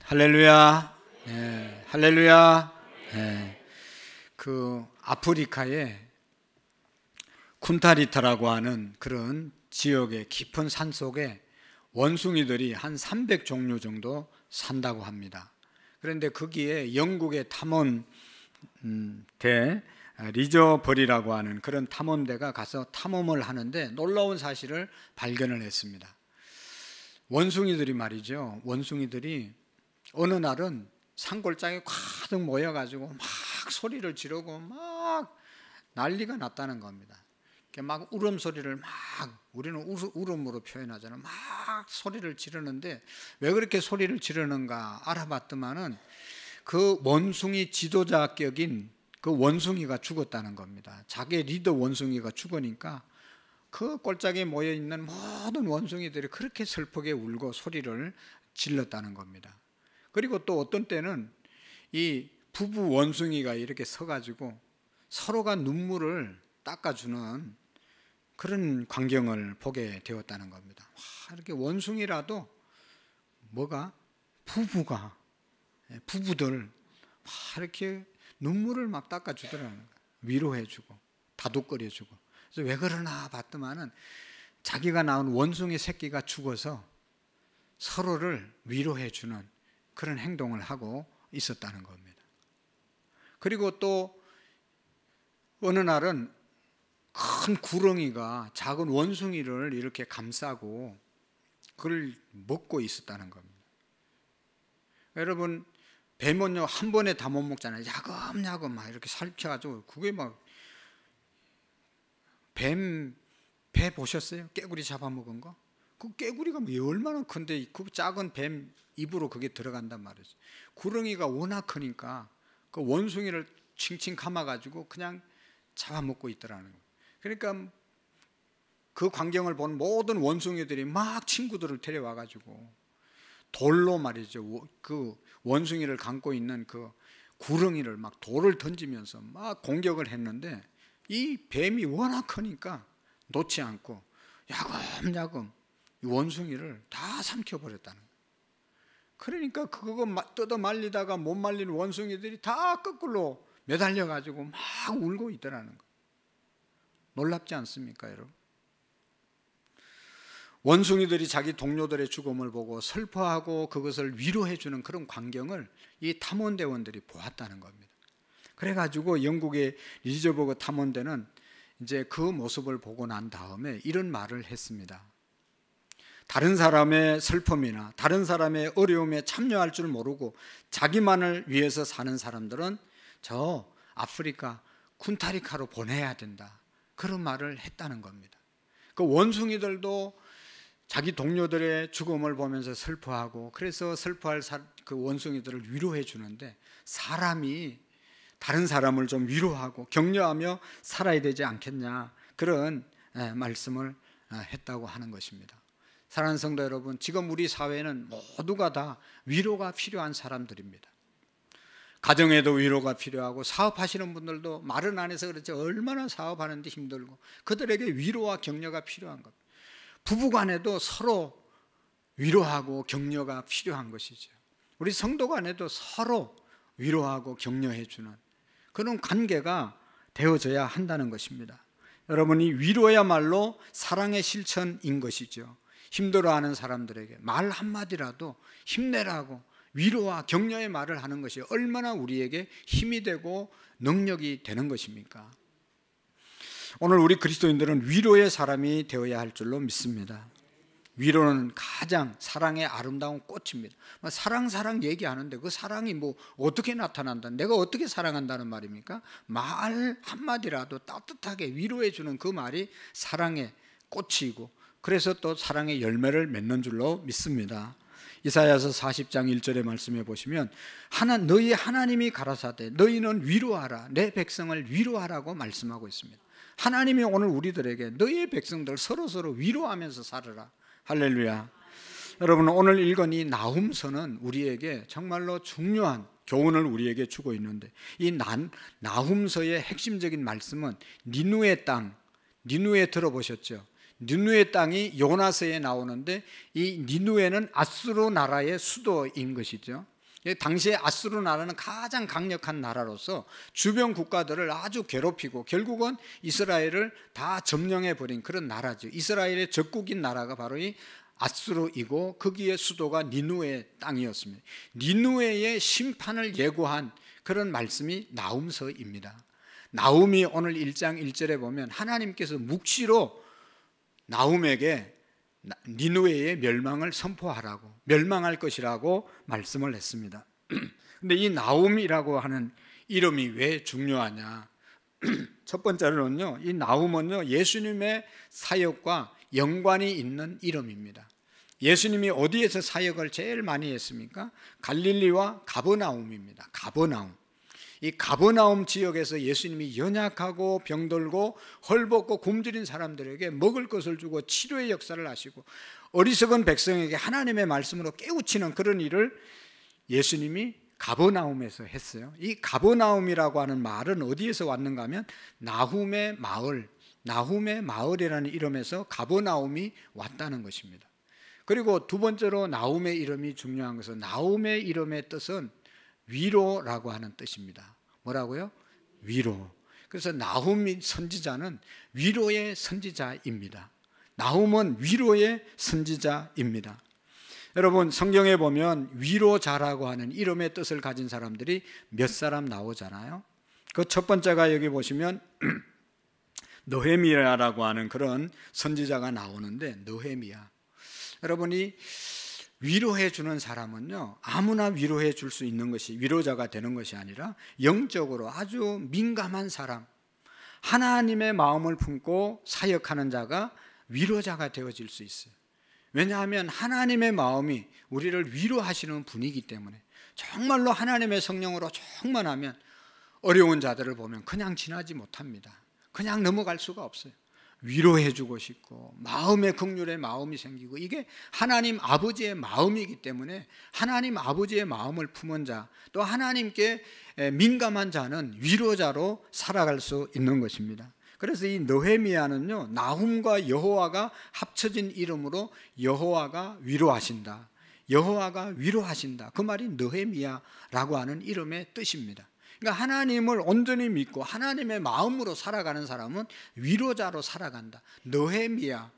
할렐루야. 네, 할렐루야. 네, 그 아프리카에 쿤타리타라고 하는 그런 지역의 깊은 산 속에 원숭이들이 한 300종류 정도 산다고 합니다. 그런데 거기에 영국의 탐험대 리저버리라고 하는 그런 탐험대가 가서 탐험을 하는데 놀라운 사실을 발견을 했습니다. 원숭이들이 말이죠. 원숭이들이 어느 날은 산골짜기에 가득 모여가지고 막 소리를 지르고 막 난리가 났다는 겁니다. 막 울음소리를 막, 우리는 울음으로 표현하잖아요. 막 소리를 지르는데 왜 그렇게 소리를 지르는가 알아봤더만은 그 원숭이 지도자격인 그 원숭이가 죽었다는 겁니다. 자기 리더 원숭이가 죽으니까 그 골짜기에 모여있는 모든 원숭이들이 그렇게 슬프게 울고 소리를 질렀다는 겁니다. 그리고 또 어떤 때는 이 부부 원숭이가 이렇게 서가지고 서로가 눈물을 닦아주는 그런 광경을 보게 되었다는 겁니다. 와, 이렇게 원숭이라도 부부들 막 이렇게 눈물을 막 닦아주더라는 거예요. 위로해주고 다독거려주고. 그래서 왜 그러나 봤더만은 자기가 낳은 원숭이 새끼가 죽어서 서로를 위로해주는 그런 행동을 하고 있었다는 겁니다. 그리고 또 어느 날은 큰 구렁이가 작은 원숭이를 이렇게 감싸고 그걸 먹고 있었다는 겁니다. 여러분, 뱀은요 한 번에 다 못 먹잖아요. 야금야금 막 이렇게 살펴가지고 그게 막 배 보셨어요? 깨구리 잡아먹은 거? 그 깨구리가 얼마나 큰데 그 작은 뱀 입으로 그게 들어간단 말이죠. 구렁이가 워낙 크니까 그 원숭이를 칭칭 감아가지고 그냥 잡아먹고 있더라는 거예요. 그러니까 그 광경을 본 모든 원숭이들이 막 친구들을 데려와가지고 돌로 말이죠. 그 원숭이를 감고 있는 그 구렁이를 막 돌을 던지면서 막 공격을 했는데 이 뱀이 워낙 크니까 놓지 않고 야금야금 이 원숭이를 다 삼켜버렸다는 거예요. 그러니까 그거 뜯어 말리다가 못 말리는 원숭이들이 다 거꾸로 매달려가지고 막 울고 있더라는 거예요. 놀랍지 않습니까, 여러분? 원숭이들이 자기 동료들의 죽음을 보고 슬퍼하고 그것을 위로해주는 그런 광경을 이 탐험대원들이 보았다는 겁니다. 그래가지고 영국의 리저버그 탐험대는 이제 그 모습을 보고 난 다음에 이런 말을 했습니다. 다른 사람의 슬픔이나 다른 사람의 어려움에 참여할 줄 모르고 자기만을 위해서 사는 사람들은 저 아프리카 쿤타리카로 보내야 된다. 그런 말을 했다는 겁니다. 그 원숭이들도 자기 동료들의 죽음을 보면서 슬퍼하고 그래서 슬퍼할 그 원숭이들을 위로해 주는데 사람이 다른 사람을 좀 위로하고 격려하며 살아야 되지 않겠냐 그런 말씀을 했다고 하는 것입니다. 사랑하는 성도 여러분, 지금 우리 사회는 모두가 다 위로가 필요한 사람들입니다. 가정에도 위로가 필요하고 사업하시는 분들도 말은 안 해서 그렇지 얼마나 사업하는데 힘들고 그들에게 위로와 격려가 필요한 겁니다. 부부간에도 서로 위로하고 격려가 필요한 것이죠. 우리 성도 간에도 서로 위로하고 격려해 주는 그런 관계가 되어져야 한다는 것입니다. 여러분이 위로야말로 사랑의 실천인 것이죠. 힘들어하는 사람들에게 말 한마디라도 힘내라고 위로와 격려의 말을 하는 것이 얼마나 우리에게 힘이 되고 능력이 되는 것입니까? 오늘 우리 그리스도인들은 위로의 사람이 되어야 할 줄로 믿습니다. 위로는 가장 사랑의 아름다운 꽃입니다. 사랑 얘기하는데 그 사랑이 어떻게 나타난다? 내가 어떻게 사랑한다는 말입니까? 말 한마디라도 따뜻하게 위로해 주는 그 말이 사랑의 꽃이고 그래서 또 사랑의 열매를 맺는 줄로 믿습니다. 이사야서 40장 1절의 말씀에 보시면 너희 하나님이 가라사대 너희는 위로하라 내 백성을 위로하라고 말씀하고 있습니다. 하나님이 오늘 우리들에게 너희의 백성들 서로서로 위로하면서 살아라. 할렐루야. 여러분, 오늘 읽은 이 나훔서는 우리에게 정말로 중요한 교훈을 우리에게 주고 있는데 이 나훔서의 핵심적인 말씀은 니누의 땅, 니누에 들어보셨죠? 니누의 땅이 요나서에 나오는데 이 니누에는 아수르 나라의 수도인 것이죠. 당시에 아수르 나라는 가장 강력한 나라로서 주변 국가들을 아주 괴롭히고 결국은 이스라엘을 다 점령해 버린 그런 나라죠. 이스라엘의 적국인 나라가 바로 이 아수르이고 거기에 수도가 니누의 땅이었습니다. 니누의 심판을 예고한 그런 말씀이 나훔서입니다. 나훔이 오늘 1장 1절에 보면 하나님께서 묵시로 나훔에게 니누웨의 멸망을 선포하라고, 멸망할 것이라고 말씀을 했습니다. 근데 이 나훔이라고 하는 이름이 왜 중요하냐? 첫 번째로는요, 이 나훔은요, 예수님의 사역과 연관이 있는 이름입니다. 예수님이 어디에서 사역을 제일 많이 했습니까? 갈릴리와 가버나움입니다. 가버나움. 이 가버나움 지역에서 예수님이 연약하고 병들고 헐벗고 굶주린 사람들에게 먹을 것을 주고 치료의 역사를 하시고 어리석은 백성에게 하나님의 말씀으로 깨우치는 그런 일을 예수님이 가버나움에서 했어요. 이 가버나움이라고 하는 말은 어디에서 왔는가 하면 나훔의 마을, 나훔의 마을이라는 이름에서 가버나움이 왔다는 것입니다. 그리고 두 번째로 나훔의 이름이 중요한 것은 나훔의 이름의 뜻은 위로라고 하는 뜻입니다. 뭐라고요? 위로. 그래서 나훔 선지자는 위로의 선지자입니다. 나훔은 위로의 선지자입니다. 여러분, 성경에 보면 위로자라고 하는 이름의 뜻을 가진 사람들이 몇 사람 나오잖아요. 그 첫 번째가 여기 보시면 느헤미야라고 하는 그런 선지자가 나오는데, 느헤미야. 여러분이 위로해 주는 사람은요, 아무나 위로해 줄 수 있는 것이 위로자가 되는 것이 아니라 영적으로 아주 민감한 사람, 하나님의 마음을 품고 사역하는 자가 위로자가 되어질 수 있어요. 왜냐하면 하나님의 마음이 우리를 위로하시는 분이기 때문에, 정말로 하나님의 성령으로 충만하면 어려운 자들을 보면 그냥 지나지 못합니다. 그냥 넘어갈 수가 없어요. 위로해 주고 싶고 마음의 긍휼의 마음이 생기고, 이게 하나님 아버지의 마음이기 때문에 하나님 아버지의 마음을 품은 자, 또 하나님께 민감한 자는 위로자로 살아갈 수 있는 것입니다. 그래서 이 느헤미야는요, 나훔과 여호와가 합쳐진 이름으로 여호와가 위로하신다, 여호와가 위로하신다, 그 말이 느헤미야라고 하는 이름의 뜻입니다. 그러니까 하나님을 온전히 믿고 하나님의 마음으로 살아가는 사람은 위로자로 살아간다. 느헤미야,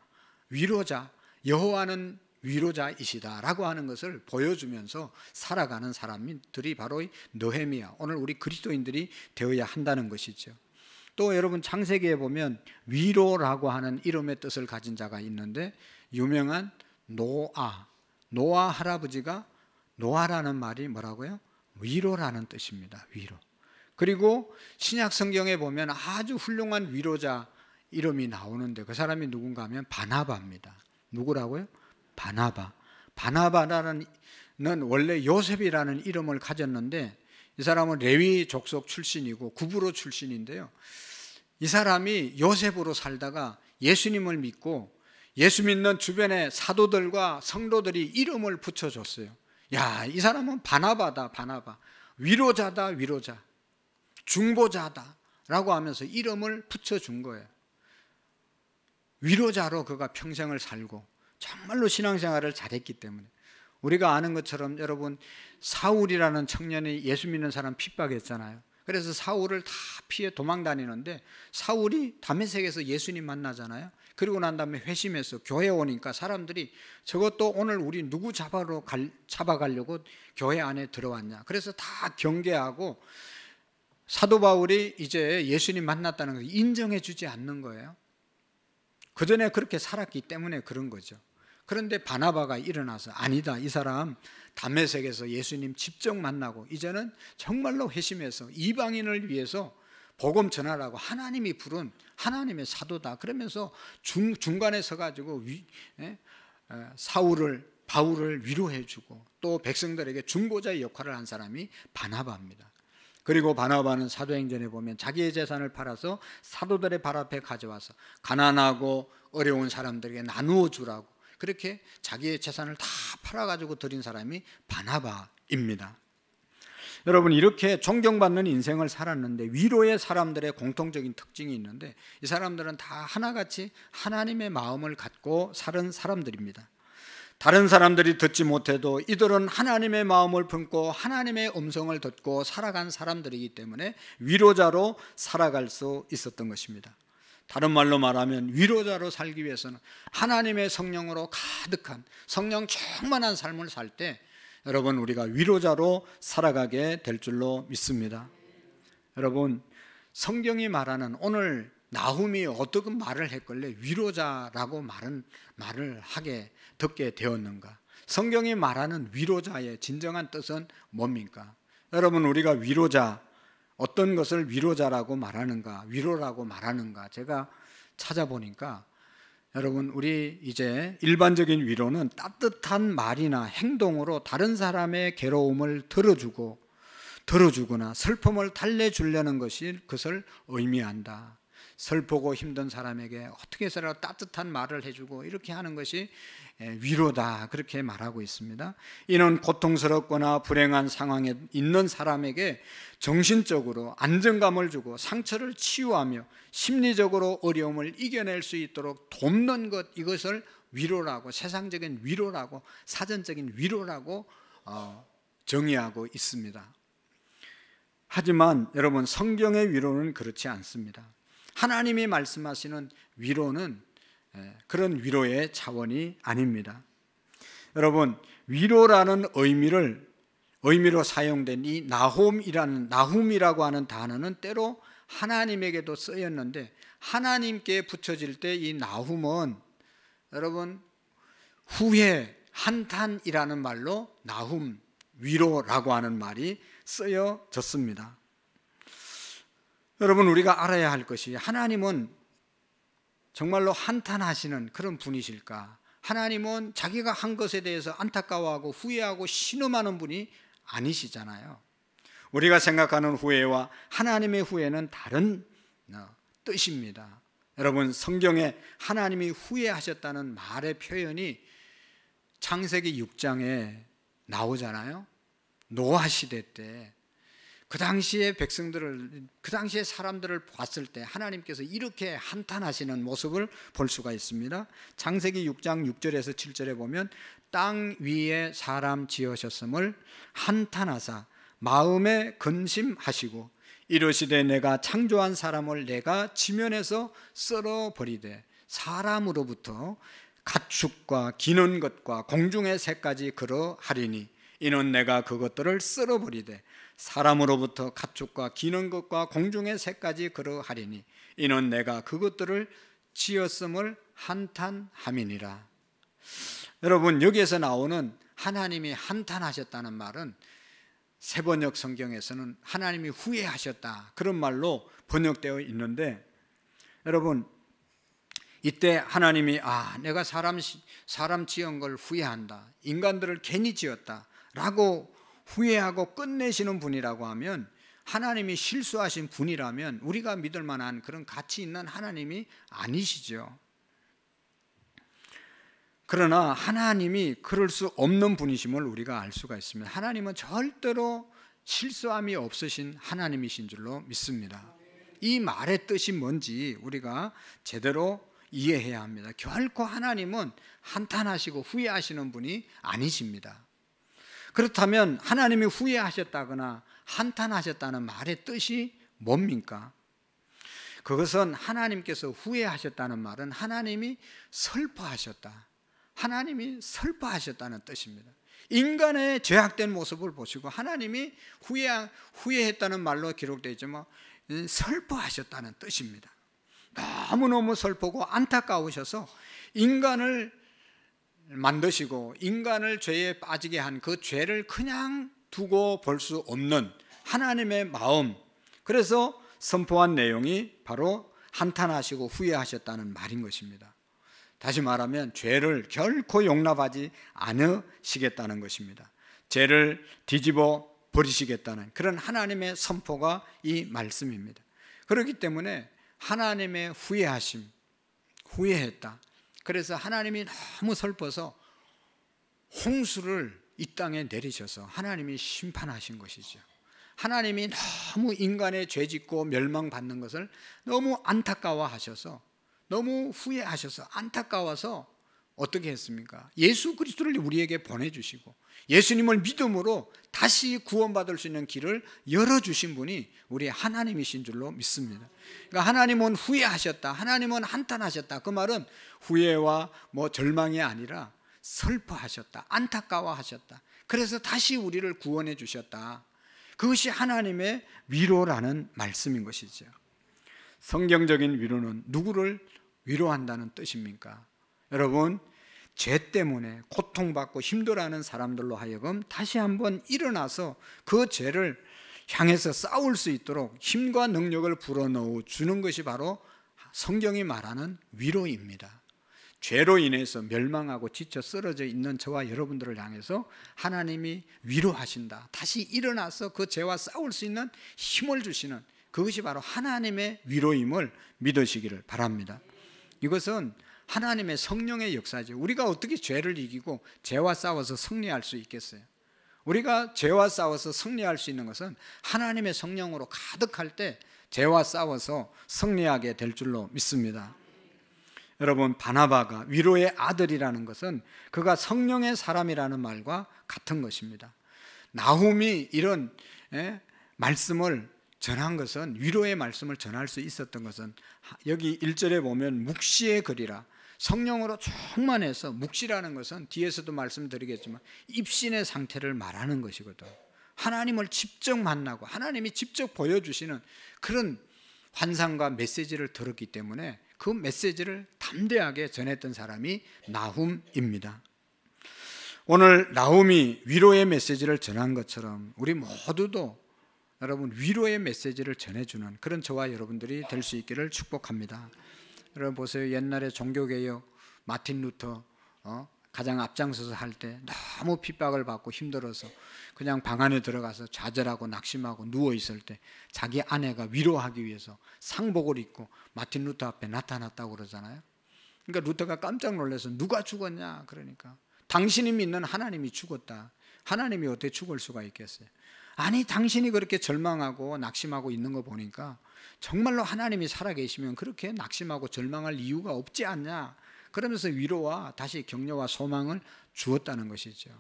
위로자, 여호와는 위로자이시다라고 하는 것을 보여주면서 살아가는 사람들이 바로 이 느헤미야, 오늘 우리 그리스도인들이 되어야 한다는 것이죠. 또 여러분, 창세기에 보면 위로라고 하는 이름의 뜻을 가진 자가 있는데, 유명한 노아 할아버지가, 노아라는 말이 뭐라고요? 위로라는 뜻입니다. 위로. 그리고 신약 성경에 보면 아주 훌륭한 위로자 이름이 나오는데, 그 사람이 누군가 하면 바나바입니다. 누구라고요? 바나바. 바나바라는 원래 요셉이라는 이름을 가졌는데, 이 사람은 레위 족속 출신이고 구브로 출신인데요, 이 사람이 요셉으로 살다가 예수님을 믿고 예수 믿는 주변의 사도들과 성도들이 이름을 붙여줬어요. 야, 이 사람은 바나바다, 바나바. 위로자다, 위로자. 중보자다 라고 하면서 이름을 붙여준 거예요. 위로자로 그가 평생을 살고 정말로 신앙생활을 잘했기 때문에. 우리가 아는 것처럼 여러분, 사울이라는 청년이 예수 믿는 사람 핍박했잖아요. 그래서 사울을 다 피해 도망 다니는데, 사울이 다메섹에서 예수님 만나잖아요. 그리고 난 다음에 회심해서 교회 오니까 사람들이 저것도 오늘 우리 누구 잡아가려고 교회 안에 들어왔냐. 그래서 다 경계하고 사도 바울이 이제 예수님 만났다는 걸 인정해 주지 않는 거예요. 그 전에 그렇게 살았기 때문에 그런 거죠. 그런데 바나바가 일어나서, 아니다, 이 사람 다메섹에서 예수님 직접 만나고 이제는 정말로 회심해서 이방인을 위해서 복음 전하라고 하나님이 부른 하나님의 사도다. 그러면서 중간에 서가지고 바울을 위로해 주고 또 백성들에게 중보자의 역할을 한 사람이 바나바입니다. 그리고 바나바는 사도행전에 보면 자기의 재산을 팔아서 사도들의 발 앞에 가져와서 가난하고 어려운 사람들에게 나누어 주라고, 그렇게 자기의 재산을 다 팔아가지고 드린 사람이 바나바입니다. 여러분, 이렇게 존경받는 인생을 살았는데, 위로의 사람들의 공통적인 특징이 있는데, 이 사람들은 다 하나같이 하나님의 마음을 갖고 사는 사람들입니다. 다른 사람들이 듣지 못해도 이들은 하나님의 마음을 품고 하나님의 음성을 듣고 살아간 사람들이기 때문에 위로자로 살아갈 수 있었던 것입니다. 다른 말로 말하면 위로자로 살기 위해서는 하나님의 성령으로 가득한 성령 충만한 삶을 살 때 여러분 우리가 위로자로 살아가게 될 줄로 믿습니다. 여러분 성경이 말하는 오늘 나훔이 어떤 말을 했길래 위로자라고 말을 하게 듣게 되었는가? 성경이 말하는 위로자의 진정한 뜻은 뭡니까? 여러분 우리가 위로자 어떤 것을 위로자라고 말하는가, 위로라고 말하는가 제가 찾아보니까 여러분 우리 이제 일반적인 위로는 따뜻한 말이나 행동으로 다른 사람의 괴로움을 들어주거나 슬픔을 달래주려는 것이 그것을 의미한다. 슬프고 힘든 사람에게 어떻게 해서라도 따뜻한 말을 해주고 이렇게 하는 것이 위로다 그렇게 말하고 있습니다. 이는 고통스럽거나 불행한 상황에 있는 사람에게 정신적으로 안정감을 주고 상처를 치유하며 심리적으로 어려움을 이겨낼 수 있도록 돕는 것, 이것을 위로라고, 세상적인 위로라고, 사전적인 위로라고 정의하고 있습니다. 하지만 여러분 성경의 위로는 그렇지 않습니다. 하나님이 말씀하시는 위로는 그런 위로의 차원이 아닙니다. 여러분 위로라는 의미로 사용된 이 나훔이라고 하는 단어는 때로 하나님에게도 쓰였는데 하나님께 붙여질 때 이 나훔은 여러분 후회, 한탄이라는 말로 나훔, 위로라고 하는 말이 쓰여졌습니다. 여러분 우리가 알아야 할 것이 하나님은 정말로 한탄하시는 그런 분이실까? 하나님은 자기가 한 것에 대해서 안타까워하고 후회하고 신음하는 분이 아니시잖아요. 우리가 생각하는 후회와 하나님의 후회는 다른 뜻입니다. 여러분 성경에 하나님이 후회하셨다는 말의 표현이 창세기 6장에 나오잖아요. 노아 시대 때 그 당시의 사람들을 봤을 때 하나님께서 이렇게 한탄하시는 모습을 볼 수가 있습니다. 창세기 6장 6절에서 7절에 보면 땅 위에 사람 지으셨음을 한탄하사 마음에 근심하시고 이르시되 내가 창조한 사람을 내가 지면에서 썰어버리되 사람으로부터 가축과 기는 것과 공중의 새까지 그러하리니 이는 내가 그것들을 썰어버리되 사람으로부터 가축과 기는 것과 공중의 새까지 그러하리니 이는 내가 그것들을 지었음을 한탄함이니라. 여러분 여기에서 나오는 하나님이 한탄하셨다는 말은 새번역 성경에서는 하나님이 후회하셨다 그런 말로 번역되어 있는데 여러분 이때 하나님이 내가 사람 지은 걸 후회한다, 인간들을 괜히 지었다 라고 후회하고 끝내시는 분이라고 하면 하나님이 실수하신 분이라면 우리가 믿을 만한 그런 가치 있는 하나님이 아니시죠. 그러나 하나님이 그럴 수 없는 분이심을 우리가 알 수가 있습니다. 하나님은 절대로 실수함이 없으신 하나님이신 줄로 믿습니다. 이 말의 뜻이 뭔지 우리가 제대로 이해해야 합니다. 결코 하나님은 한탄하시고 후회하시는 분이 아니십니다. 그렇다면 하나님이 후회하셨다거나 한탄하셨다는 말의 뜻이 뭡니까? 그것은 하나님께서 후회하셨다는 말은 하나님이 슬퍼하셨다, 하나님이 슬퍼하셨다는 뜻입니다. 인간의 죄악된 모습을 보시고 하나님이 후회했다는 말로 기록되어 있지만 슬퍼하셨다는 뜻입니다. 너무너무 슬프고 안타까우셔서 인간을 만드시고 인간을 죄에 빠지게 한 그 죄를 그냥 두고 볼 수 없는 하나님의 마음, 그래서 선포한 내용이 바로 한탄하시고 후회하셨다는 말인 것입니다. 다시 말하면 죄를 결코 용납하지 않으시겠다는 것입니다. 죄를 뒤집어 버리시겠다는 그런 하나님의 선포가 이 말씀입니다. 그렇기 때문에 하나님의 후회했다. 그래서 하나님이 너무 슬퍼서 홍수를 이 땅에 내리셔서 하나님이 심판하신 것이죠. 하나님이 너무 인간의 죄짓고 멸망받는 것을 너무 안타까워하셔서, 너무 후회하셔서 안타까워서 어떻게 했습니까? 예수 그리스도를 우리에게 보내주시고 예수님을 믿음으로 다시 구원받을 수 있는 길을 열어주신 분이 우리 하나님이신 줄로 믿습니다. 그러니까 하나님은 후회하셨다, 하나님은 한탄하셨다, 그 말은 후회와 절망이 아니라 슬퍼하셨다, 안타까워하셨다. 그래서 다시 우리를 구원해 주셨다. 그것이 하나님의 위로라는 말씀인 것이죠. 성경적인 위로는 누구를 위로한다는 뜻입니까? 여러분, 죄 때문에 고통받고 힘들어하는 사람들로 하여금 다시 한번 일어나서 그 죄를 향해서 싸울 수 있도록 힘과 능력을 불어넣어 주는 것이 바로 성경이 말하는 위로입니다. 죄로 인해서 멸망하고 지쳐 쓰러져 있는 저와 여러분들을 향해서 하나님이 위로하신다, 다시 일어나서 그 죄와 싸울 수 있는 힘을 주시는, 그것이 바로 하나님의 위로임을 믿으시기를 바랍니다. 이것은 하나님의 성령의 역사죠. 우리가 어떻게 죄를 이기고 죄와 싸워서 승리할 수 있겠어요? 우리가 죄와 싸워서 승리할 수 있는 것은 하나님의 성령으로 가득할 때 죄와 싸워서 승리하게 될 줄로 믿습니다. 여러분, 바나바가 위로의 아들이라는 것은 그가 성령의 사람이라는 말과 같은 것입니다. 나훔이 이런 말씀을 전한 것은, 위로의 말씀을 전할 수 있었던 것은 여기 1절에 보면 묵시의 글이라, 성령으로 충만해서, 묵시라는 것은 뒤에서도 말씀드리겠지만 입신의 상태를 말하는 것이거든. 하나님을 직접 만나고 하나님이 직접 보여주시는 그런 환상과 메시지를 들었기 때문에 그 메시지를 담대하게 전했던 사람이 나훔입니다. 오늘 나훔이 위로의 메시지를 전한 것처럼 우리 모두도 여러분 위로의 메시지를 전해주는 그런 저와 여러분들이 될 수 있기를 축복합니다. 여러분 보세요. 옛날에 종교개혁 마틴 루터 가장 앞장서서 할 때 너무 핍박을 받고 힘들어서 그냥 방 안에 들어가서 좌절하고 낙심하고 누워있을 때 자기 아내가 위로하기 위해서 상복을 입고 마틴 루터 앞에 나타났다고 그러잖아요. 그러니까 루터가 깜짝 놀라서 누가 죽었냐, 그러니까 당신이 믿는 하나님이 죽었다. 하나님이 어떻게 죽을 수가 있겠어요? 아니, 당신이 그렇게 절망하고 낙심하고 있는 거 보니까 정말로 하나님이 살아계시면 그렇게 낙심하고 절망할 이유가 없지 않냐, 그러면서 위로와 다시 격려와 소망을 주었다는 것이죠.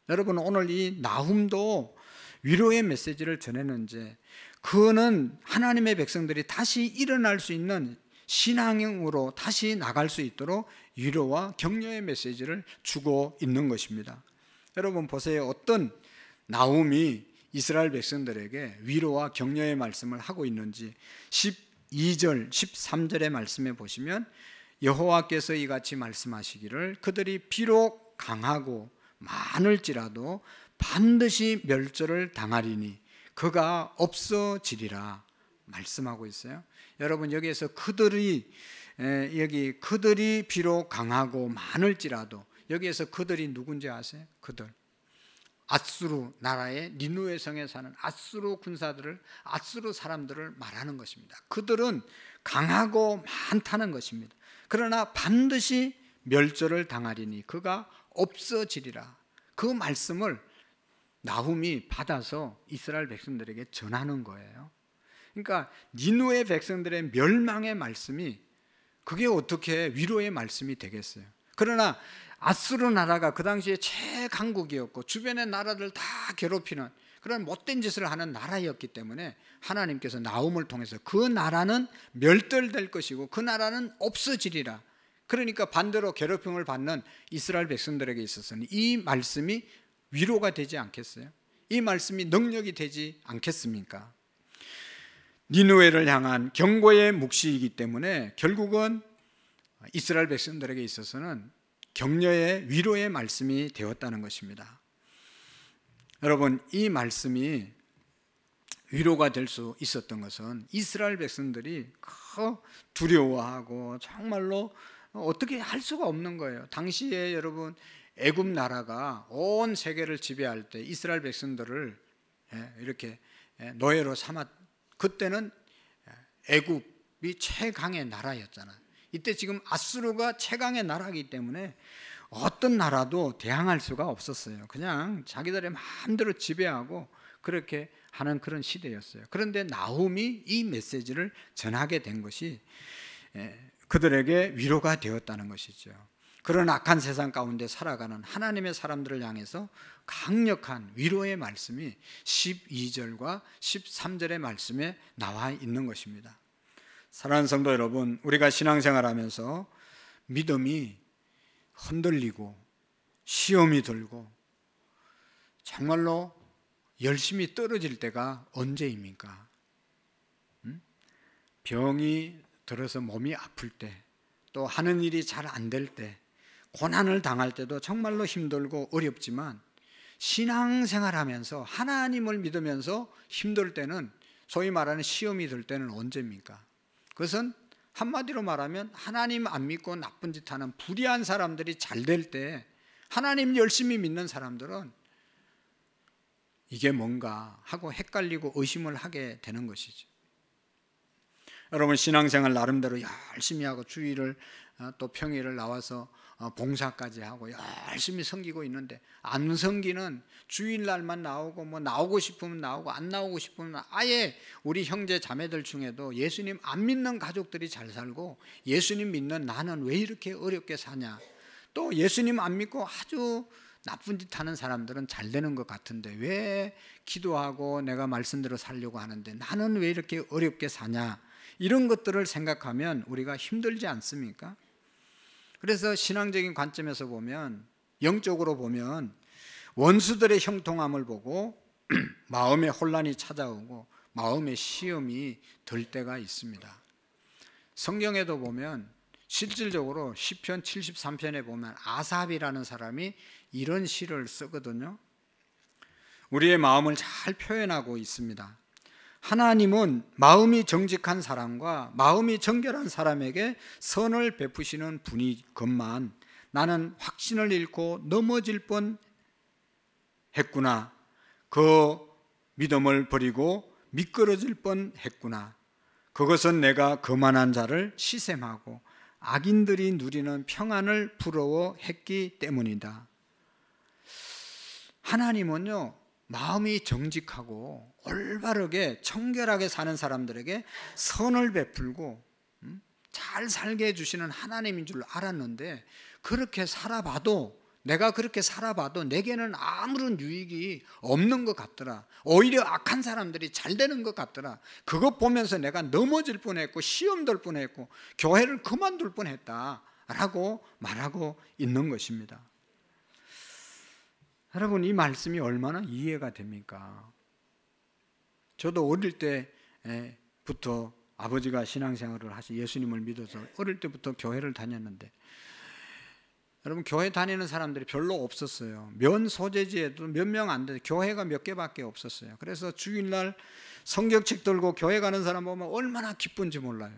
여러분, 오늘 이 나훔도 위로의 메시지를 전했는지, 그는 하나님의 백성들이 다시 일어날 수 있는 신앙으로 다시 나갈 수 있도록 위로와 격려의 메시지를 주고 있는 것입니다. 여러분 보세요. 어떤 나훔이 이스라엘 백성들에게 위로와 격려의 말씀을 하고 있는지 12절, 13절의 말씀에 보시면 여호와께서 이같이 말씀하시기를 그들이 비록 강하고 많을지라도 반드시 멸절을 당하리니 그가 없어지리라 말씀하고 있어요. 여러분, 여기에서 그들이 비록 강하고 많을지라도, 여기에서 그들이 누군지 아세요? 그들 아수르 나라의 니느웨 성에 사는 아수르 군사들을, 아수르 사람들을 말하는 것입니다. 그들은 강하고 많다는 것입니다. 그러나 반드시 멸절을 당하리니 그가 없어지리라. 그 말씀을 나훔이 받아서 이스라엘 백성들에게 전하는 거예요. 그러니까 니느웨 백성들의 멸망의 말씀이 그게 어떻게 위로의 말씀이 되겠어요? 그러나 아수르 나라가 그 당시에 최강국이었고 주변의 나라들 다 괴롭히는 그런 못된 짓을 하는 나라였기 때문에 하나님께서 나훔을 통해서 그 나라는 멸절될 것이고 그 나라는 없어지리라. 그러니까 반대로 괴롭힘을 받는 이스라엘 백성들에게 있어서는 이 말씀이 위로가 되지 않겠어요? 이 말씀이 능력이 되지 않겠습니까? 니느웨를 향한 경고의 묵시이기 때문에 결국은 이스라엘 백성들에게 있어서는 격려의 위로의 말씀이 되었다는 것입니다. 여러분, 이 말씀이 위로가 될 수 있었던 것은 이스라엘 백성들이 두려워하고 정말로 어떻게 할 수가 없는 거예요. 당시에 여러분 애굽 나라가 온 세계를 지배할 때 이스라엘 백성들을 이렇게 노예로 삼았, 그때는 애굽이 최강의 나라였잖아요. 이때 지금 아수르가 최강의 나라이기 때문에 어떤 나라도 대항할 수가 없었어요. 그냥 자기들의 마음대로 지배하고 그렇게 하는 그런 시대였어요. 그런데 나훔이 이 메시지를 전하게 된 것이 그들에게 위로가 되었다는 것이죠. 그런 악한 세상 가운데 살아가는 하나님의 사람들을 향해서 강력한 위로의 말씀이 12절과 13절의 말씀에 나와 있는 것입니다. 사랑하는 성도 여러분, 우리가 신앙생활하면서 믿음이 흔들리고 시험이 들고 정말로 열심히 떨어질 때가 언제입니까? 병이 들어서 몸이 아플 때, 또 하는 일이 잘 안 될 때, 고난을 당할 때도 정말로 힘들고 어렵지만 신앙생활하면서 하나님을 믿으면서 힘들 때는, 소위 말하는 시험이 들 때는 언제입니까? 그것은 한마디로 말하면 하나님 안 믿고 나쁜 짓 하는 불의한 사람들이 잘 될 때, 하나님 열심히 믿는 사람들은 이게 뭔가 하고 헷갈리고 의심을 하게 되는 것이죠. 여러분, 신앙생활 나름대로 열심히 하고 주일을 또 평일을 나와서 봉사까지 하고 열심히 섬기고 있는데, 안 섬기는 주일날만 나오고 뭐 나오고 싶으면 나오고 안 나오고 싶으면 아예, 우리 형제 자매들 중에도 예수님 안 믿는 가족들이 잘 살고 예수님 믿는 나는 왜 이렇게 어렵게 사냐, 또 예수님 안 믿고 아주 나쁜 짓 하는 사람들은 잘 되는 것 같은데 왜 기도하고 내가 말씀대로 살려고 하는데 나는 왜 이렇게 어렵게 사냐, 이런 것들을 생각하면 우리가 힘들지 않습니까? 그래서 신앙적인 관점에서 보면, 영적으로 보면 원수들의 형통함을 보고 마음의 혼란이 찾아오고 마음의 시험이 들 때가 있습니다. 성경에도 보면 실질적으로 시편 73편에 보면 아삽이라는 사람이 이런 시를 쓰거든요. 우리의 마음을 잘 표현하고 있습니다. 하나님은 마음이 정직한 사람과 마음이 정결한 사람에게 선을 베푸시는 분이건만 나는 확신을 잃고 넘어질 뻔 했구나. 그 믿음을 버리고 미끄러질 뻔 했구나. 그것은 내가 거만한 자를 시샘하고 악인들이 누리는 평안을 부러워했기 때문이다. 하나님은요, 마음이 정직하고 올바르게 청결하게 사는 사람들에게 선을 베풀고 잘 살게 해주시는 하나님인 줄 알았는데, 그렇게 살아봐도, 내가 그렇게 살아봐도 내게는 아무런 유익이 없는 것 같더라. 오히려 악한 사람들이 잘 되는 것 같더라. 그것 보면서 내가 넘어질 뻔했고 시험 들 뻔했고 교회를 그만둘 뻔했다라고 말하고 있는 것입니다. 여러분, 이 말씀이 얼마나 이해가 됩니까? 저도 어릴 때부터 아버지가 신앙생활을 하시, 예수님을 믿어서 어릴 때부터 교회를 다녔는데, 여러분, 교회 다니는 사람들이 별로 없었어요. 면 소재지에도 몇 명 안 돼, 교회가 몇 개밖에 없었어요. 그래서 주일날 성경책 들고 교회 가는 사람 보면 얼마나 기쁜지 몰라요.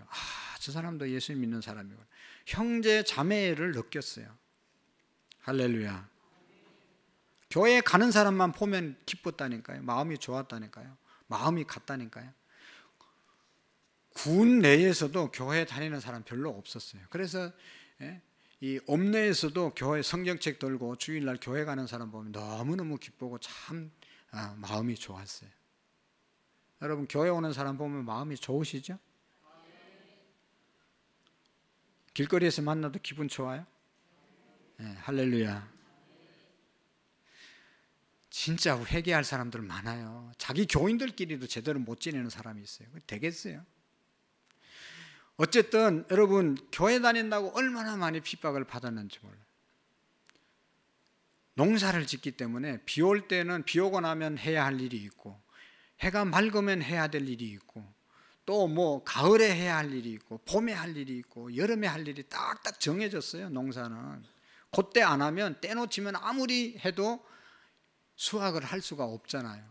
저 사람도 예수님 믿는 사람이고, 형제 자매를 느꼈어요. 할렐루야. 교회 가는 사람만 보면 기뻤다니까요. 마음이 좋았다니까요. 마음이 갔다니까요. 군 내에서도 교회 다니는 사람 별로 없었어요. 그래서 이 읍내에서도 교회 성경책 들고 주일날 교회 가는 사람 보면 너무너무 기쁘고 참 마음이 좋았어요. 여러분, 교회 오는 사람 보면 마음이 좋으시죠? 길거리에서 만나도 기분 좋아요? 할렐루야. 진짜 회개할 사람들 많아요. 자기 교인들끼리도 제대로 못 지내는 사람이 있어요. 되겠어요? 어쨌든 여러분, 교회 다닌다고 얼마나 많이 핍박을 받았는지 몰라요. 농사를 짓기 때문에 비 올 때는 비 오고 나면 해야 할 일이 있고, 해가 맑으면 해야 될 일이 있고, 또 뭐 가을에 해야 할 일이 있고, 봄에 할 일이 있고, 여름에 할 일이 딱딱 정해졌어요. 농사는 그때 안 하면, 떼놓치면 아무리 해도 수확을 할 수가 없잖아요.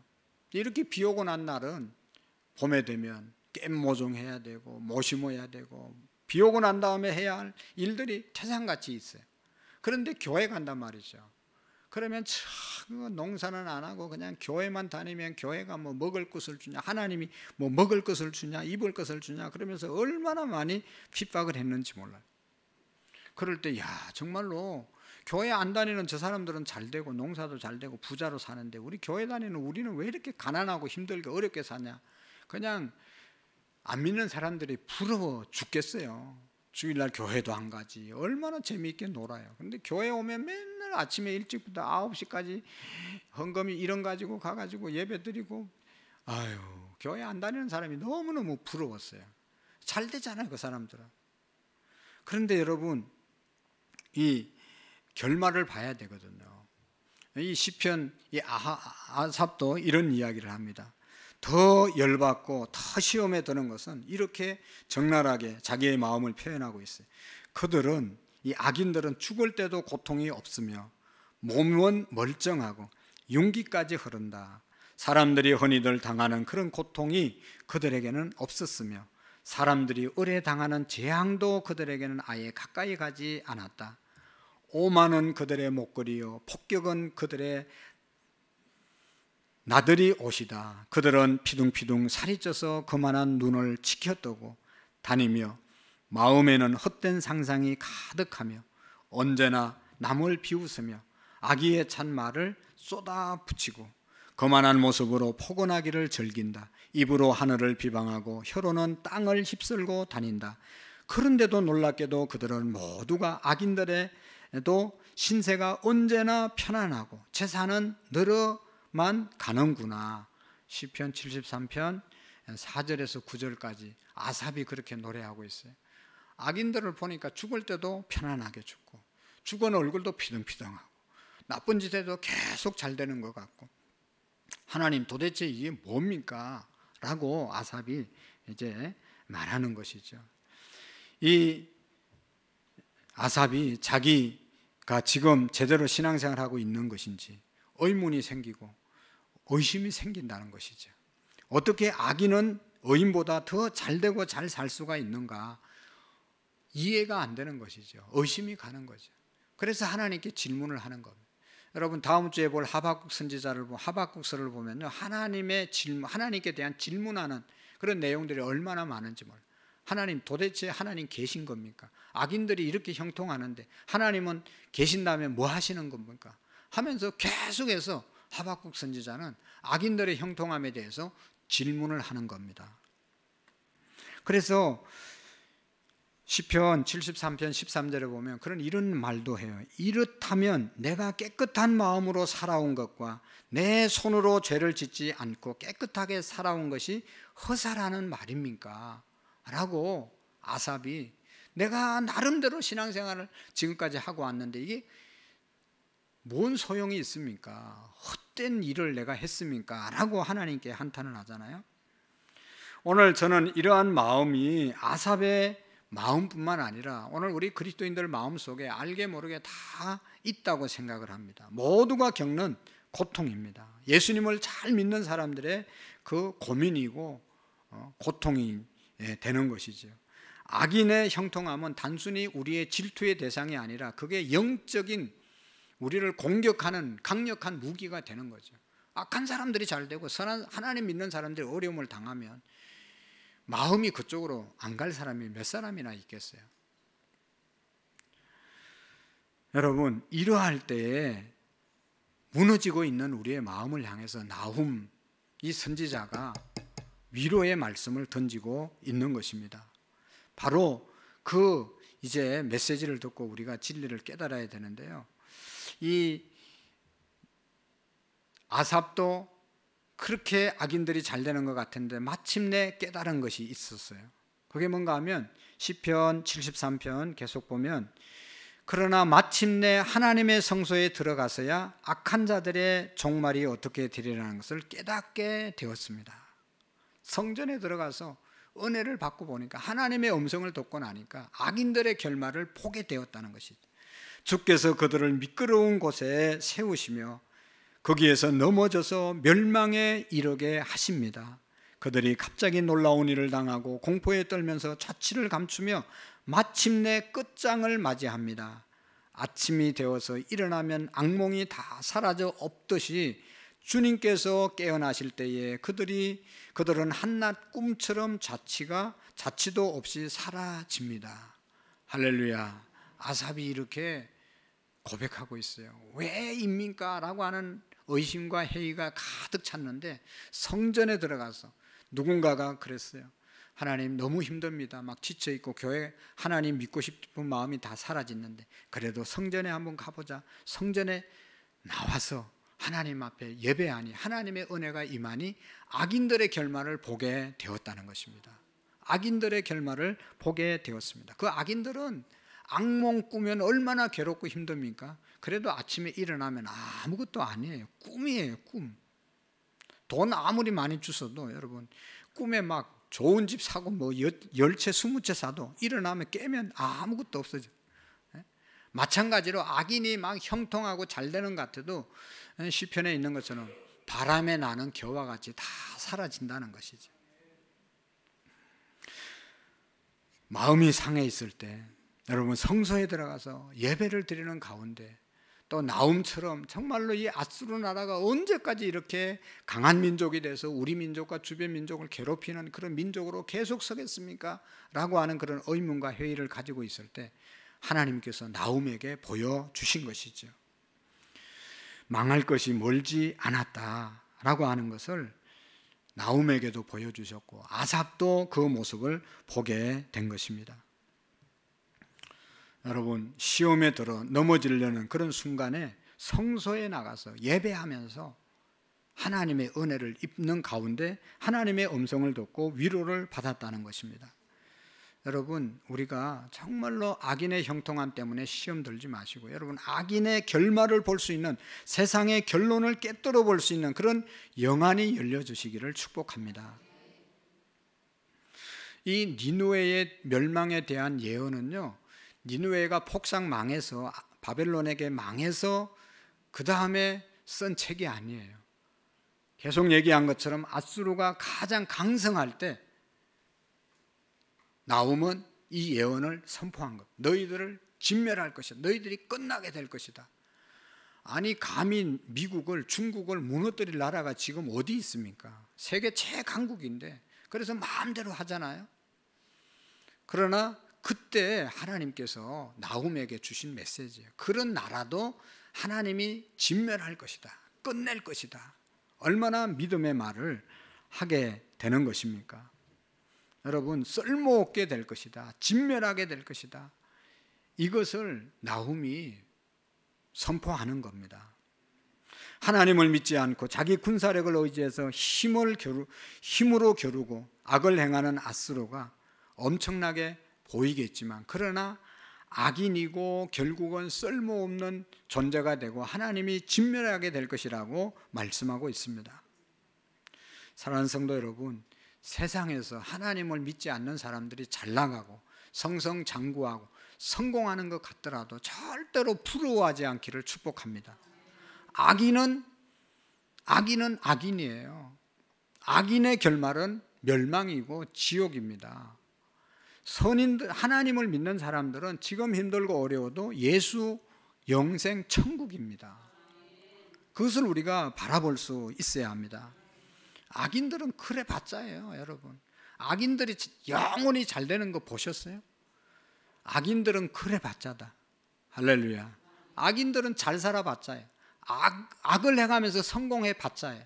이렇게 비 오고 난 날은 봄에 되면 깻모종해야 되고 모 심어야 되고, 비 오고 난 다음에 해야 할 일들이 태산같이 있어요. 그런데 교회 간단 말이죠. 그러면 참 농사는 안 하고 그냥 교회만 다니면 교회가 뭐 먹을 것을 주냐, 하나님이 뭐 먹을 것을 주냐, 입을 것을 주냐, 그러면서 얼마나 많이 핍박을 했는지 몰라요. 그럴 때 정말로 교회 안 다니는 저 사람들은 잘 되고 농사도 잘 되고 부자로 사는데, 우리 교회 다니는 우리는 왜 이렇게 가난하고 힘들게 어렵게 사냐. 그냥 안 믿는 사람들이 부러워 죽겠어요. 주일날 교회도 안 가지. 얼마나 재미있게 놀아요. 근데 교회 오면 맨날 아침에 일찍부터 9시까지 헌금이 이런 가지고 가가지고 예배 드리고, 아유, 교회 안 다니는 사람이 너무너무 부러웠어요. 잘 되잖아요, 그 사람들은. 그런데 여러분, 이 결말을 봐야 되거든요. 이 시편, 이 아삽도 이런 이야기를 합니다. 더 열받고 더 시험에 드는 것은 이렇게 적나라하게 자기의 마음을 표현하고 있어요. 그들은, 이 악인들은 죽을 때도 고통이 없으며 몸은 멀쩡하고 윤기까지 흐른다. 사람들이 흔히들 당하는 그런 고통이 그들에게는 없었으며 사람들이 의뢰 당하는 재앙도 그들에게는 아예 가까이 가지 않았다. 오만은 그들의 목걸이요 폭격은 그들의 나들이 옷이다. 그들은 피둥피둥 살이 쪄서 그만한 눈을 치켜뜨고 다니며 마음에는 헛된 상상이 가득하며 언제나 남을 비웃으며 악의에 찬 말을 쏟아붙이고 거만한 모습으로 포근하기를 즐긴다. 입으로 하늘을 비방하고 혀로는 땅을 휩쓸고 다닌다. 그런데도 놀랍게도 그들은 모두가 악인들에도 신세가 언제나 편안하고 재산은 늘어만 가는구나. 시편 73편 4절에서 9절까지 아삽이 그렇게 노래하고 있어요. 악인들을 보니까 죽을 때도 편안하게 죽고 죽은 얼굴도 피둥피둥하고 나쁜 짓 해도 계속 잘 되는 것 같고, 하나님 도대체 이게 뭡니까? 라고 아삽이 이제 말하는 것이죠. 이 아삽이 자기가 지금 제대로 신앙생활하고 있는 것인지 의문이 생기고 의심이 생긴다는 것이죠. 어떻게 악인은 의인보다 더 잘되고 잘 살 수가 있는가? 이해가 안 되는 것이죠. 의심이 가는 거죠. 그래서 하나님께 질문을 하는 겁니다. 여러분, 다음 주에 볼 하박국 선지자를 하박국서를 보면요, 하나님께 대한 질문하는 그런 내용들이 얼마나 많은지 몰라요. 하나님, 도대체 하나님 계신 겁니까? 악인들이 이렇게 형통하는데 하나님은 계신다면 뭐 하시는 겁니까? 하면서 계속해서 하박국 선지자는 악인들의 형통함에 대해서 질문을 하는 겁니다. 그래서 시편 73편 13절에 보면 이런 말도 해요. 이렇다면 내가 깨끗한 마음으로 살아온 것과 내 손으로 죄를 짓지 않고 깨끗하게 살아온 것이 허사라는 말입니까? 라고 아삽이, 내가 나름대로 신앙생활을 지금까지 하고 왔는데 이게 뭔 소용이 있습니까? 헛된 일을 내가 했습니까? 라고 하나님께 한탄을 하잖아요. 오늘 저는 이러한 마음이 아삽의 마음뿐만 아니라 오늘 우리 그리스도인들 마음 속에 알게 모르게 다 있다고 생각을 합니다. 모두가 겪는 고통입니다. 예수님을 잘 믿는 사람들의 그 고민이고 고통이 되는 것이죠. 악인의 형통함은 단순히 우리의 질투의 대상이 아니라 그게 영적인 우리를 공격하는 강력한 무기가 되는 거죠. 악한 사람들이 잘 되고 선한 하나님 믿는 사람들이 어려움을 당하면 마음이 그쪽으로 안 갈 사람이 몇 사람이나 있겠어요. 여러분, 이러할 때에 무너지고 있는 우리의 마음을 향해서 나훔 이 선지자가 위로의 말씀을 던지고 있는 것입니다. 바로 그 이제 메시지를 듣고 우리가 진리를 깨달아야 되는데요, 이 아삽도 그렇게 악인들이 잘 되는 것 같은데 마침내 깨달은 것이 있었어요. 그게 뭔가 하면 시편 73편 계속 보면, 그러나 마침내 하나님의 성소에 들어가서야 악한 자들의 종말이 어떻게 되리라는 것을 깨닫게 되었습니다. 성전에 들어가서 은혜를 받고 보니까, 하나님의 음성을 듣고 나니까 악인들의 결말을 보게 되었다는 것이죠. 주께서 그들을 미끄러운 곳에 세우시며 거기에서 넘어져서 멸망에 이르게 하십니다. 그들이 갑자기 놀라운 일을 당하고 공포에 떨면서 자취를 감추며 마침내 끝장을 맞이합니다. 아침이 되어서 일어나면 악몽이 다 사라져 없듯이 주님께서 깨어나실 때에 그들은 한낱 꿈처럼 자취도 없이 사라집니다. 할렐루야. 아삽이 이렇게 고백하고 있어요. 왜입니까? 라고 하는 의심과 회의가 가득 찼는데 성전에 들어가서 누군가가 그랬어요. 하나님 너무 힘듭니다. 막 지쳐있고 교회 하나님 믿고 싶은 마음이 다 사라졌는데 그래도 성전에 한번 가보자. 성전에 나와서 하나님 앞에 예배하니 하나님의 은혜가 임하니 악인들의 결말을 보게 되었다는 것입니다. 악인들의 결말을 보게 되었습니다. 그 악인들은 악몽 꾸면 얼마나 괴롭고 힘듭니까? 그래도 아침에 일어나면 아무것도 아니에요. 꿈이에요, 꿈. 돈 아무리 많이 주셔도 여러분 꿈에 막 좋은 집 사고 뭐 10채 20채 사도 일어나면 깨면 아무것도 없어져. 마찬가지로 악인이 막 형통하고 잘 되는 것 같아도 시편에 있는 것처럼 바람에 나는 겨와 같이 다 사라진다는 것이죠. 마음이 상해 있을 때 여러분 성소에 들어가서 예배를 드리는 가운데 또 나움처럼 정말로 이 아수르 나라가 언제까지 이렇게 강한 민족이 돼서 우리 민족과 주변 민족을 괴롭히는 그런 민족으로 계속 서겠습니까? 라고 하는 그런 의문과 회의를 가지고 있을 때 하나님께서 나움에게 보여주신 것이죠. 망할 것이 멀지 않았다라고 하는 것을 나움에게도 보여주셨고 아삽도 그 모습을 보게 된 것입니다. 여러분 시험에 들어 넘어지려는 그런 순간에 성소에 나가서 예배하면서 하나님의 은혜를 입는 가운데 하나님의 음성을 듣고 위로를 받았다는 것입니다. 여러분 우리가 정말로 악인의 형통함 때문에 시험 들지 마시고 여러분 악인의 결말을 볼 수 있는 세상의 결론을 꿰뚫어 볼 수 있는 그런 영안이 열려주시기를 축복합니다. 이 니느웨의 멸망에 대한 예언은요 니느웨가 폭삭 망해서 바벨론에게 망해서 그 다음에 쓴 책이 아니에요. 계속 얘기한 것처럼 아수르가 가장 강성할 때 나움은 이 예언을 선포한 것. 너희들을 진멸할 것이다. 너희들이 끝나게 될 것이다. 아니 감히 미국을 중국을 무너뜨릴 나라가 지금 어디 있습니까? 세계 최강국인데 그래서 마음대로 하잖아요. 그러나 그때 하나님께서 나움에게 주신 메시지예요. 그런 나라도 하나님이 진멸할 것이다. 끝낼 것이다. 얼마나 믿음의 말을 하게 되는 것입니까? 여러분 쓸모없게 될 것이다. 진멸하게 될 것이다. 이것을 나훔이 선포하는 겁니다. 하나님을 믿지 않고 자기 군사력을 의지해서 힘으로 겨루고 악을 행하는 아수르가 엄청나게 보이겠지만 그러나 악인이고 결국은 쓸모없는 존재가 되고 하나님이 진멸하게 될 것이라고 말씀하고 있습니다. 사랑하는 성도 여러분, 세상에서 하나님을 믿지 않는 사람들이 잘 나가고 성성장구하고 성공하는 것 같더라도 절대로 부러워하지 않기를 축복합니다. 악인은 악인이에요. 악인의 결말은 멸망이고 지옥입니다. 선인들, 하나님을 믿는 사람들은 지금 힘들고 어려워도 예수 영생 천국입니다. 그것을 우리가 바라볼 수 있어야 합니다. 악인들은 그래 봤자예요, 여러분. 악인들이 영원히 잘 되는 거 보셨어요? 악인들은 그래 봤자다. 할렐루야. 악인들은 잘 살아봤자예요. 악을 행하면서 성공해 봤자예요.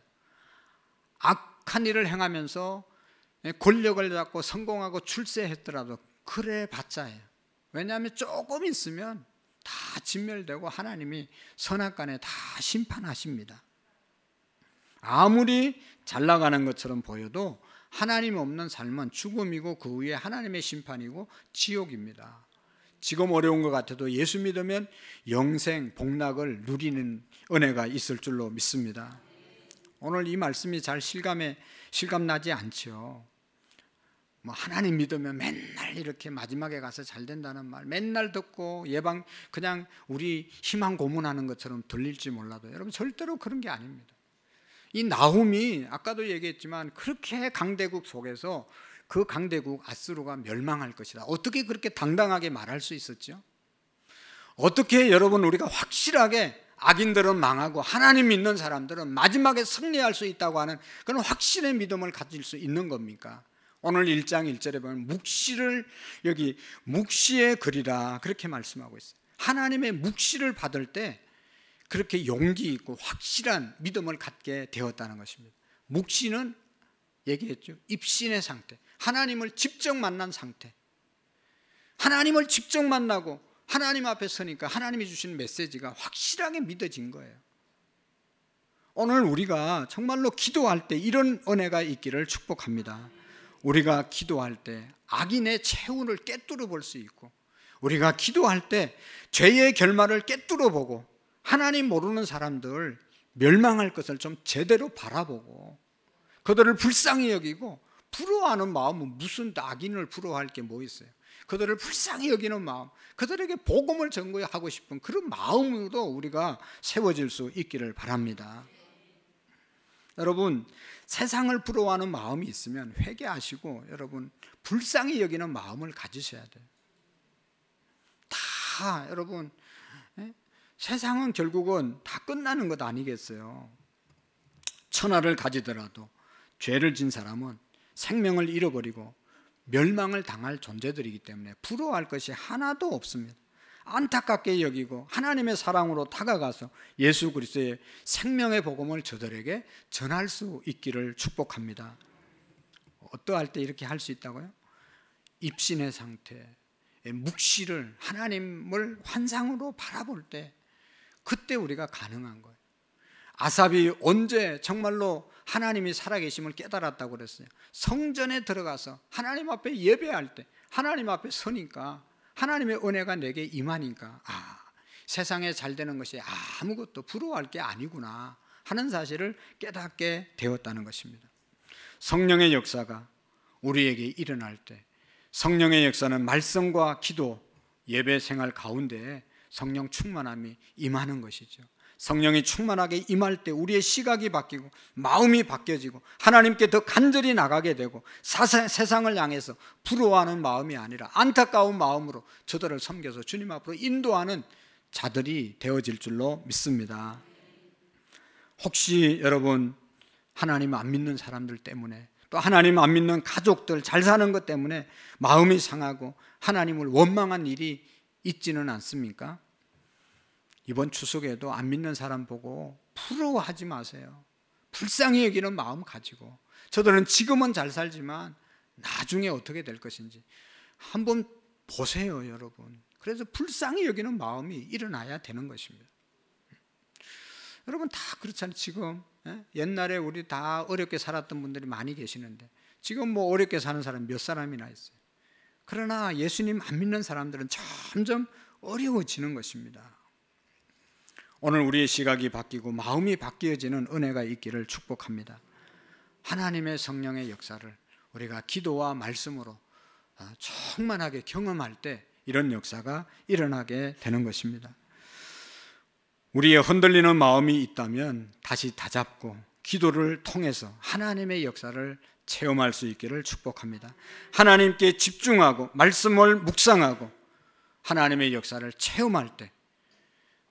악한 일을 행하면서 권력을 잡고 성공하고 출세했더라도 그래 봤자예요. 왜냐하면 조금 있으면 다 진멸되고 하나님이 선악간에 다 심판하십니다. 아무리 잘 나가는 것처럼 보여도 하나님 없는 삶은 죽음이고 그 후에 하나님의 심판이고 지옥입니다. 지금 어려운 것 같아도 예수 믿으면 영생, 복락을 누리는 은혜가 있을 줄로 믿습니다. 오늘 이 말씀이 잘 실감나지 않죠. 뭐 하나님 믿으면 맨날 이렇게 마지막에 가서 잘 된다는 말 맨날 듣고 그냥 우리 희망 고문하는 것처럼 들릴지 몰라도 여러분 절대로 그런 게 아닙니다. 이 나훔이 아까도 얘기했지만 그렇게 강대국 속에서 그 강대국 아수르가 멸망할 것이다. 어떻게 그렇게 당당하게 말할 수 있었죠? 어떻게 여러분 우리가 확실하게 악인들은 망하고 하나님 믿는 사람들은 마지막에 승리할 수 있다고 하는 그런 확신의 믿음을 가질 수 있는 겁니까? 오늘 1장 1절에 보면 묵시의 글이라 그렇게 말씀하고 있어요. 하나님의 묵시를 받을 때 그렇게 용기 있고 확실한 믿음을 갖게 되었다는 것입니다. 묵시는 얘기했죠. 입신의 상태, 하나님을 직접 만난 상태. 하나님을 직접 만나고 하나님 앞에 서니까 하나님이 주신 메시지가 확실하게 믿어진 거예요. 오늘 우리가 정말로 기도할 때 이런 은혜가 있기를 축복합니다. 우리가 기도할 때 악인의 체훈을 꿰뚫어 볼 수 있고, 우리가 기도할 때 죄의 결말을 꿰뚫어 보고, 하나님 모르는 사람들 멸망할 것을 좀 제대로 바라보고, 그들을 불쌍히 여기고, 부러워하는 마음은 무슨 악인을 부러워할 게 뭐 있어요? 그들을 불쌍히 여기는 마음, 그들에게 복음을 전하고 싶은 그런 마음으로 우리가 세워질 수 있기를 바랍니다. 여러분, 세상을 부러워하는 마음이 있으면 회개하시고 여러분 불쌍히 여기는 마음을 가지셔야 돼요. 다 여러분, 세상은 결국은 다 끝나는 것 아니겠어요? 천하를 가지더라도 죄를 진 사람은 생명을 잃어버리고 멸망을 당할 존재들이기 때문에 부러워할 것이 하나도 없습니다. 안타깝게 여기고 하나님의 사랑으로 다가가서 예수 그리스도의 생명의 복음을 저들에게 전할 수 있기를 축복합니다. 어떠할 때 이렇게 할 수 있다고요? 입신의 상태, 묵시를, 하나님을 환상으로 바라볼 때 그때 우리가 가능한 거예요. 아삽이 언제 정말로 하나님이 살아계심을 깨달았다고 그랬어요? 성전에 들어가서 하나님 앞에 예배할 때, 하나님 앞에 서니까 하나님의 은혜가 내게 임하니까, 세상에 잘 되는 것이 아무것도 부러워할 게 아니구나 하는 사실을 깨닫게 되었다는 것입니다. 성령의 역사가 우리에게 일어날 때, 성령의 역사는 말씀과 기도, 예배 생활 가운데 성령 충만함이 임하는 것이죠. 성령이 충만하게 임할 때 우리의 시각이 바뀌고 마음이 바뀌어지고 하나님께 더 간절히 나가게 되고 세상을 향해서 부러워하는 마음이 아니라 안타까운 마음으로 저들을 섬겨서 주님 앞으로 인도하는 자들이 되어질 줄로 믿습니다. 혹시 여러분 하나님 안 믿는 사람들 때문에, 또 하나님 안 믿는 가족들 잘 사는 것 때문에 마음이 상하고 하나님을 원망한 일이 있지는 않습니까? 이번 추석에도 안 믿는 사람 보고 부러워하지 마세요. 불쌍히 여기는 마음 가지고, 저들은 지금은 잘 살지만 나중에 어떻게 될 것인지 한번 보세요, 여러분. 그래서 불쌍히 여기는 마음이 일어나야 되는 것입니다. 여러분 다 그렇잖아요. 지금 옛날에 우리 다 어렵게 살았던 분들이 많이 계시는데 지금 뭐 어렵게 사는 사람 몇 사람이나 있어요. 그러나 예수님 안 믿는 사람들은 점점 어려워지는 것입니다. 오늘 우리의 시각이 바뀌고 마음이 바뀌어지는 은혜가 있기를 축복합니다. 하나님의 성령의 역사를 우리가 기도와 말씀으로 충만하게 경험할 때 이런 역사가 일어나게 되는 것입니다. 우리의 흔들리는 마음이 있다면 다시 다잡고 기도를 통해서 하나님의 역사를 체험할 수 있기를 축복합니다. 하나님께 집중하고 말씀을 묵상하고 하나님의 역사를 체험할 때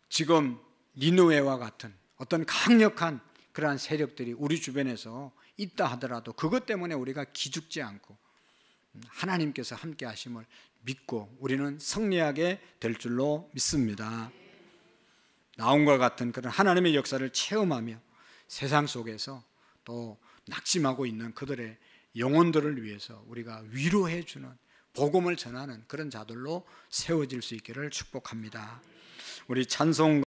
지금 니느웨와 같은 어떤 강력한 그러한 세력들이 우리 주변에서 있다 하더라도 그것 때문에 우리가 기죽지 않고 하나님께서 함께 하심을 믿고 우리는 승리하게 될 줄로 믿습니다. 나온과 같은 그런 하나님의 역사를 체험하며 세상 속에서 또 낙심하고 있는 그들의 영혼들을 위해서 우리가 위로해 주는, 복음을 전하는 그런 자들로 세워질 수 있기를 축복합니다. 우리 찬송